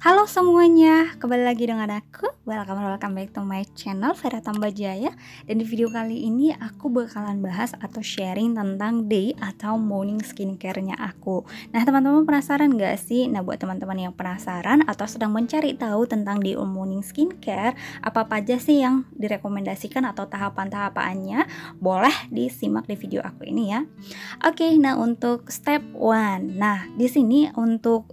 Halo semuanya, kembali lagi dengan aku. Welcome back to my channel Vera Tambajaya. Dan di video kali ini aku bakalan bahas atau sharing tentang day atau morning skincare-nya aku. Nah teman-teman penasaran gak sih? Nah buat teman-teman yang penasaran atau sedang mencari tahu tentang day or morning skincare, apa aja sih yang direkomendasikan atau tahapan-tahapannya, boleh disimak di video aku ini ya. Oke, nah untuk step 1. Nah, di sini untuk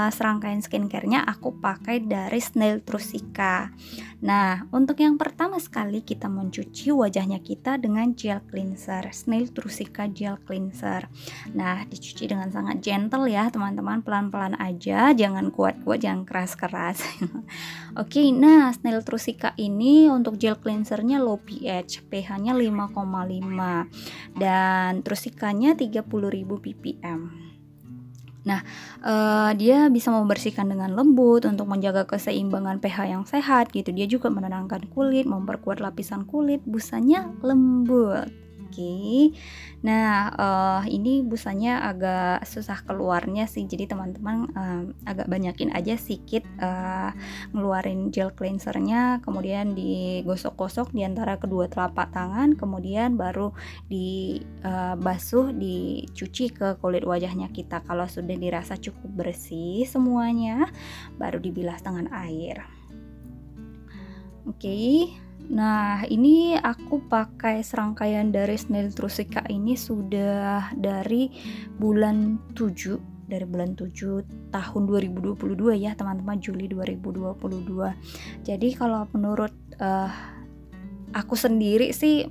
serangkaian skincare-nya aku pakai dari Snail Trusika. Nah, untuk yang pertama sekali kita mencuci wajahnya kita dengan gel cleanser, Snail Trusika gel cleanser. Nah, dicuci dengan sangat gentle ya, teman-teman, pelan-pelan aja, jangan kuat-kuat, jangan keras-keras. Oke, nah Snail Trusika ini untuk gel cleansernya low pH, pH-nya 5,5 dan Trusikanya 30.000 ppm. Nah, dia bisa membersihkan dengan lembut untuk menjaga keseimbangan pH yang sehat gitu. Dia juga menenangkan kulit, memperkuat lapisan kulit, busanya lembut. Oke. Nah, ini busanya agak susah keluarnya sih. Jadi teman-teman agak banyakin aja sedikit ngeluarin gel cleansernya, kemudian digosok-gosok di antara kedua telapak tangan, kemudian baru dibasuh, dicuci ke kulit wajahnya kita. Kalau sudah dirasa cukup bersih semuanya, baru dibilas dengan air. Oke. Nah, ini aku pakai serangkaian dari Snail Trusika ini sudah dari bulan 7 tahun 2022 ya teman-teman, Juli 2022. Jadi kalau menurut aku sendiri sih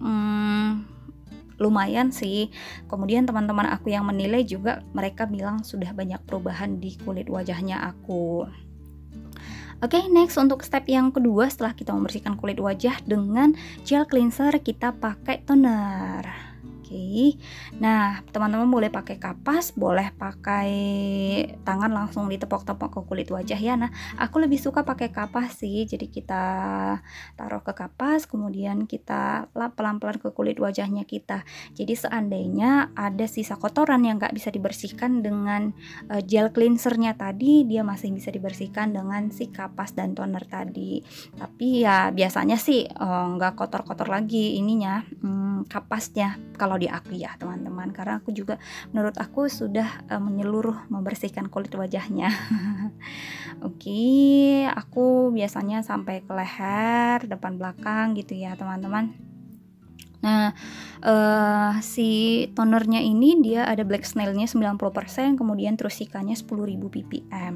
lumayan sih. Kemudian teman-teman aku yang menilai juga, mereka bilang sudah banyak perubahan di kulit wajahnya aku. Oke, next untuk step yang kedua, setelah kita membersihkan kulit wajah dengan gel cleanser, kita pakai toner. Oke. Nah, teman-teman boleh pakai kapas, boleh pakai tangan langsung ditepok-tepok ke kulit wajah ya. Nah, aku lebih suka pakai kapas sih. Jadi kita taruh ke kapas, kemudian kita lap pelan-pelan ke kulit wajahnya kita. Jadi seandainya ada sisa kotoran yang nggak bisa dibersihkan dengan gel cleansernya tadi, dia masih bisa dibersihkan dengan si kapas dan toner tadi. Tapi ya biasanya sih nggak kotor-kotor lagi ininya, kapasnya kalau di aku ya teman-teman, karena aku juga menurut aku sudah menyeluruh membersihkan kulit wajahnya. Oke, aku biasanya sampai ke leher, depan belakang gitu ya teman-teman. Nah, si tonernya ini dia ada black snailnya 90%, kemudian Trusikanya 10.000 ppm.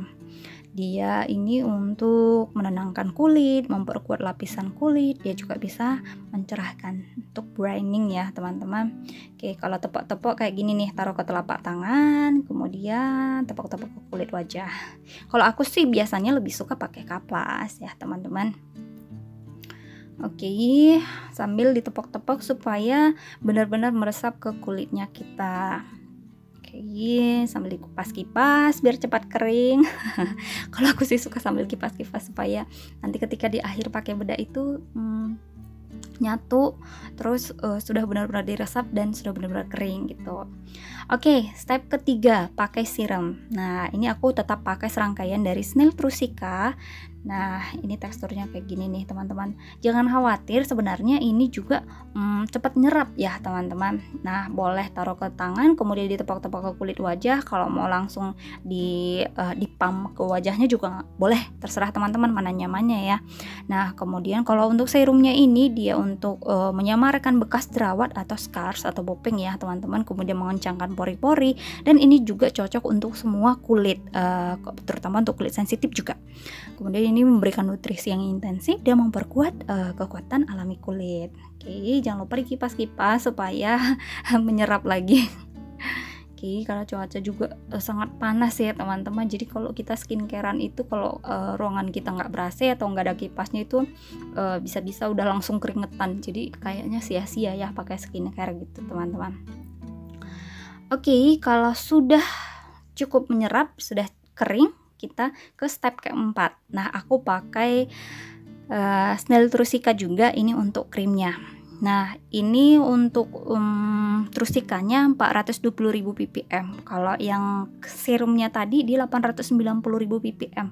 Dia ini untuk menenangkan kulit, memperkuat lapisan kulit, dia juga bisa mencerahkan untuk brightening ya teman-teman. Oke, kalau tepok-tepok kayak gini nih, taruh ke telapak tangan, kemudian tepok-tepok ke kulit wajah. Kalau aku sih biasanya lebih suka pakai kapas ya teman-teman. Oke, sambil ditepok-tepok supaya benar-benar meresap ke kulitnya kita. Oke, sambil dikupas-kipas biar cepat kering. Kalau aku sih suka sambil kipas-kipas supaya nanti ketika di akhir pakai bedak itu nyatu, terus sudah benar-benar diresap dan sudah benar-benar kering gitu. Oke, step ketiga, pakai serum. Nah, ini aku tetap pakai serangkaian dari Snail Trusika. Nah, ini teksturnya kayak gini nih teman-teman. Jangan khawatir, sebenarnya ini juga cepat nyerap ya teman-teman. Nah, boleh taruh ke tangan, kemudian ditepok-tepok ke kulit wajah. Kalau mau langsung dipam ke wajahnya juga boleh, terserah teman-teman mana nyamannya ya. Nah, kemudian kalau untuk serumnya ini dia untuk menyamarkan bekas jerawat atau scars atau bopeng ya teman-teman, kemudian mengencangkan pori-pori, dan ini juga cocok untuk semua kulit, terutama untuk kulit sensitif juga. Kemudian ini memberikan nutrisi yang intensif dan memperkuat kekuatan alami kulit. Oke, jangan lupa dikipas-kipas supaya menyerap lagi. Oke, karena cuaca juga sangat panas ya teman-teman. Jadi kalau kita skincarean itu, kalau ruangan kita nggak ber-AC atau nggak ada kipasnya itu bisa-bisa udah langsung keringetan. Jadi kayaknya sia-sia ya pakai skincare gitu teman-teman. Oke, kalau sudah cukup menyerap, sudah kering, kita ke step keempat. Nah, aku pakai Snail Trusika juga ini untuk krimnya. Nah, ini untuk trusikannya 420.000 ppm. Kalau yang serumnya tadi di 890.000 ppm.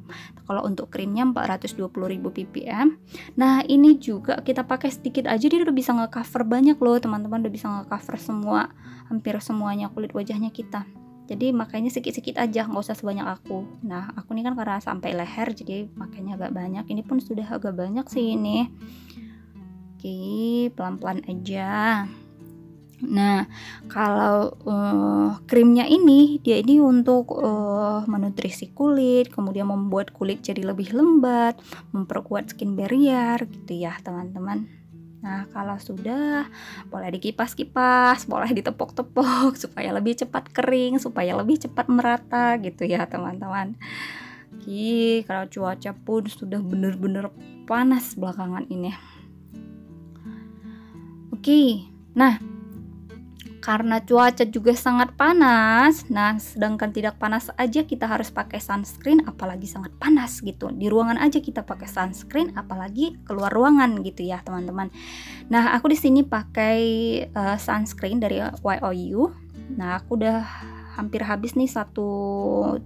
Kalau untuk krimnya 420.000 ppm. Nah, ini juga kita pakai sedikit aja dia udah bisa nge-cover banyak loh, teman-teman, udah bisa nge-cover semua, hampir semuanya kulit wajahnya kita. Jadi makanya sedikit-sedikit aja, nggak usah sebanyak aku. Nah, aku ini kan karena sampai leher, jadi makanya agak banyak. Ini pun sudah agak banyak sih ini. Oke, pelan-pelan aja. Nah, kalau krimnya ini, dia ini untuk menutrisi kulit, kemudian membuat kulit jadi lebih lembat, memperkuat skin barrier gitu ya teman-teman. Nah, kalau sudah, boleh dikipas-kipas, boleh ditepok-tepok supaya lebih cepat kering, supaya lebih cepat merata gitu ya teman-teman. Oke, kalau cuaca pun sudah bener-bener panas belakangan ini. Oke, nah karena cuaca juga sangat panas, nah sedangkan tidak panas aja kita harus pakai sunscreen, apalagi sangat panas gitu. Di ruangan aja kita pakai sunscreen, apalagi keluar ruangan gitu ya teman-teman. Nah aku di sini pakai sunscreen dari YOU. Nah aku udah hampir habis nih satu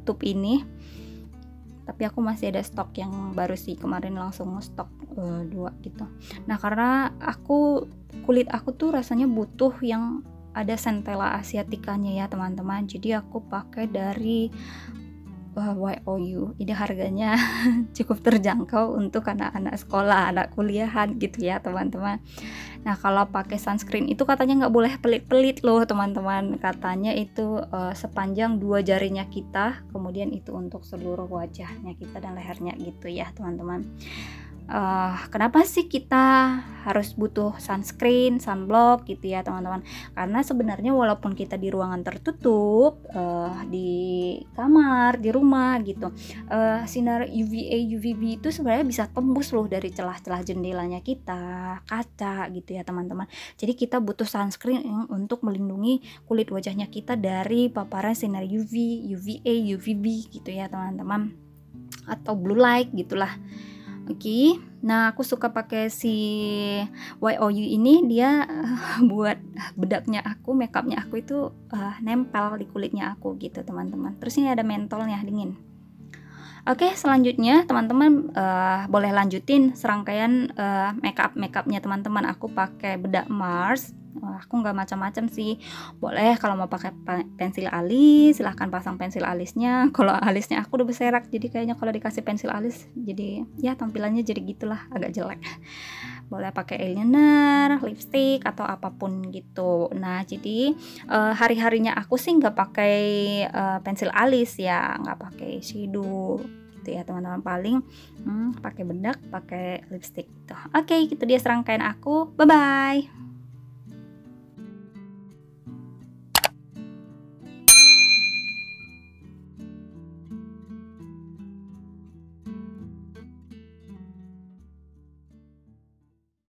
tube ini. Tapi aku masih ada stok yang baru sih, kemarin langsung stok 2 gitu. Nah karena kulit aku tuh rasanya butuh yang ada centella asiaticanya ya teman-teman, jadi aku pakai dari YOU. Ini harganya cukup terjangkau untuk anak-anak sekolah, anak kuliahan gitu ya teman-teman. Nah kalau pakai sunscreen itu katanya nggak boleh pelit-pelit loh teman-teman, katanya itu sepanjang 2 jarinya kita, kemudian itu untuk seluruh wajahnya kita dan lehernya gitu ya teman-teman. Kenapa sih kita harus butuh sunscreen, sunblock gitu ya teman-teman? Karena sebenarnya walaupun kita di ruangan tertutup, di kamar, di rumah gitu, sinar UVA, UVB itu sebenarnya bisa tembus loh dari celah-celah jendelanya kita, kaca gitu ya teman-teman. Jadi kita butuh sunscreen untuk melindungi kulit wajahnya kita dari paparan sinar UV, UVA, UVB gitu ya teman-teman, atau blue light gitulah. Oke, nah aku suka pakai si YOU ini, dia buat bedaknya aku, makeupnya aku itu nempel di kulitnya aku gitu teman-teman. Terus ini ada mentolnya dingin. Oke, selanjutnya teman-teman boleh lanjutin serangkaian makeupnya teman-teman. Aku pakai bedak Mars. Aku nggak macam-macam sih, boleh kalau mau pakai pensil alis silahkan pasang pensil alisnya. Kalau alisnya aku udah berserak, jadi kayaknya kalau dikasih pensil alis jadi ya tampilannya jadi gitulah, agak jelek. Boleh pakai eyeliner, lipstick atau apapun gitu. Nah jadi hari-harinya aku sih nggak pakai pensil alis ya, nggak pakai shadow gitu ya teman-teman, paling pakai bedak, pakai lipstick gitu. Oke, itu dia serangkaian aku, bye bye.